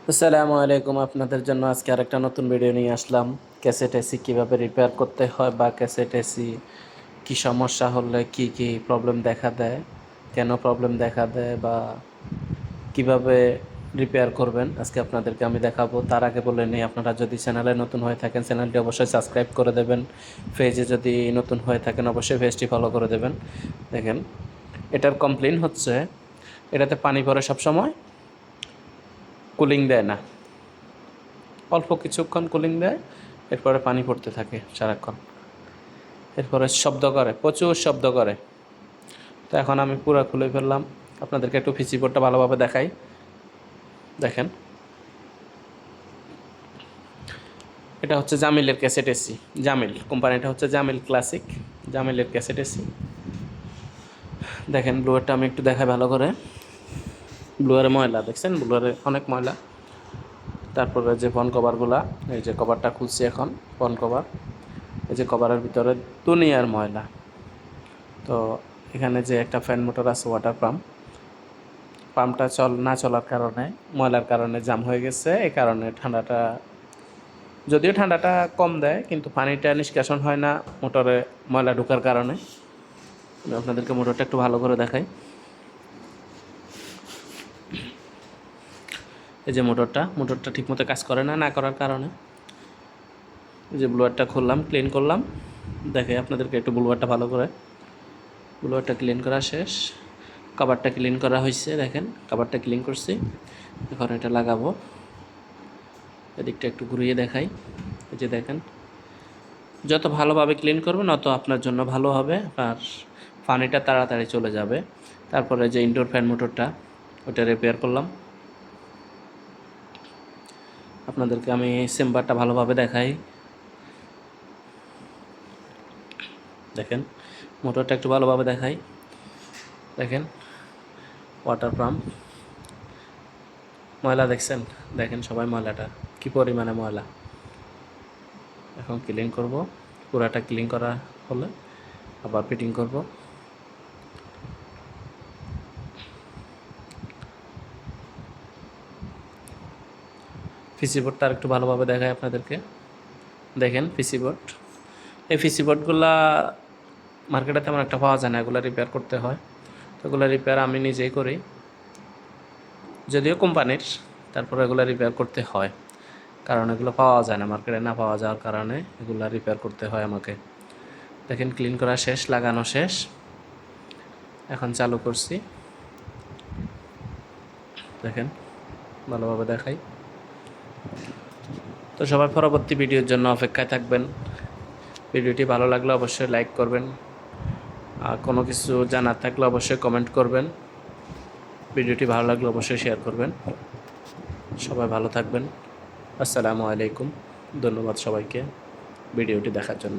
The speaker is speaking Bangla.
আসসালামু আলাইকুম। আপনাদের জন্য আজকে আরেকটা নতুন ভিডিও নিয়ে আসলাম। ক্যাসেট এসি কীভাবে রিপেয়ার করতে হয় বা ক্যাসেট এসি কী সমস্যা হলে কি কি প্রবলেম দেখা দেয়, কেন প্রবলেম দেখা দেয় বা কিভাবে রিপেয়ার করবেন আজকে আপনাদেরকে আমি দেখাবো। তার আগে বলে নিই, আপনারা যদি চ্যানেলে নতুন হয়ে থাকেন চ্যানেলটি অবশ্যই সাবস্ক্রাইব করে দেবেন। পেজে যদি নতুন হয়ে থাকেন অবশ্যই পেজটি ফলো করে দেবেন। দেখেন, এটার কমপ্লেন হচ্ছে এটাতে পানি পড়ে সবসময়, কুলিং দেয় না। অল্প কিছুক্ষণ কুলিং দেয়, এরপরে পানি পড়তে থাকে সারাক্ষণ। এরপরে শব্দ করে, প্রচুর শব্দ করে। তো এখন আমি পুরো খুলে ফেললাম, আপনাদেরকে একটু পিসি বোর্ডটা ভালোভাবে দেখাই। দেখেন, এটা হচ্ছে জামিলের ক্যাসেট এসি। জামিল কোম্পানিটা হচ্ছে জামিল ক্লাসিক, জামিলের ক্যাসেট এসি। দেখেন ব্লুয়ারটা আমি একটু দেখাই ভালো করে। ব্লুয়ারে ময়লা দেখছেন, ব্লুয়ারে অনেক ময়লা। তারপরে যে ফোন কভারগুলা, এই যে কভারটা খুলছি এখন, ফোন কভার, এই যে কভারের ভিতরে দুনিয়ার ময়লা। তো এখানে যে একটা ফ্যান মোটর আছে, ওয়াটার পাম্পটা না চলার কারণে, ময়লার কারণে জাম হয়ে গেছে। এই কারণে যদিও ঠান্ডাটা কম দেয় কিন্তু পানিটা নিষ্কাশন হয় না মোটরে ময়লা ঢোকার কারণে। আমি আপনাদেরকে মোটরটা একটু ভালো করে দেখাই। এই যে মোটরটা ঠিকমতো কাজ করে না করার কারণে এই যে ব্লোয়ারটা খুললাম, ক্লিন করলাম। দেখে আপনাদেরকে একটু ব্লোয়ারটা ভালো করে, ব্লোয়ারটা ক্লিন করা শেষ, কভারটা ক্লিন করা হয়েছে। দেখেন কভারটা ক্লিন করছি, এখন এটা লাগাবো। এদিকটা একটু ঘুরিয়ে দেখাই। এই যে দেখেন, যত ভালোভাবে ক্লিন করবেন তত আপনার জন্য ভালো হবে আর পানিটা তাড়াতাড়ি চলে যাবে। তারপরে যে ইনডোর ফ্যান মোটরটা, ওটা রিপেয়ার করলাম। আপনাদেরকে আমি চেম্বারটা ভালোভাবে দেখাই। দেখেন মোটরটা একটু ভালোভাবে দেখাই। দেখেন ওয়াটার পাম্প, ময়লা দেখছেন? দেখেন সবাই ময়লাটা কি পরিমাণে ময়লা। এখন ক্লিন করব, পুরাটা ক্লিন করা হলে আবার ফিটিং করব। পিসি বোর্ডটা আর একটু ভালোভাবে দেখাই আপনাদেরকে। দেখেন পিসি বোর্ড, এই পিসি বোর্ডগুলা মার্কেটে তেমন একটা পাওয়া যায় না, এগুলো রিপেয়ার করতে হয়। তো এগুলো রিপেয়ার আমি নিজেই করি, যদিও কোম্পানির, তারপরে এগুলো রিপেয়ার করতে হয় কারণ এগুলো পাওয়া যায় না মার্কেটে। না পাওয়া যাওয়ার কারণে এগুলো রিপেয়ার করতে হয় আমাকে। দেখেন ক্লিন করা শেষ, লাগানো শেষ, এখন চালু করছি। দেখেন ভালোভাবে দেখাই। তো সবাই পরবর্তী ভিডিওর জন্য অপেক্ষায় থাকবেন। ভিডিওটি ভালো লাগলে অবশ্যই লাইক করবেন, আর কোনো কিছু জানার থাকলে অবশ্যই কমেন্ট করবেন। ভিডিওটি ভালো লাগলে অবশ্যই শেয়ার করবেন। সবাই ভালো থাকবেন। আসসালামু আলাইকুম। ধন্যবাদ সবাইকে ভিডিওটি দেখার জন্য।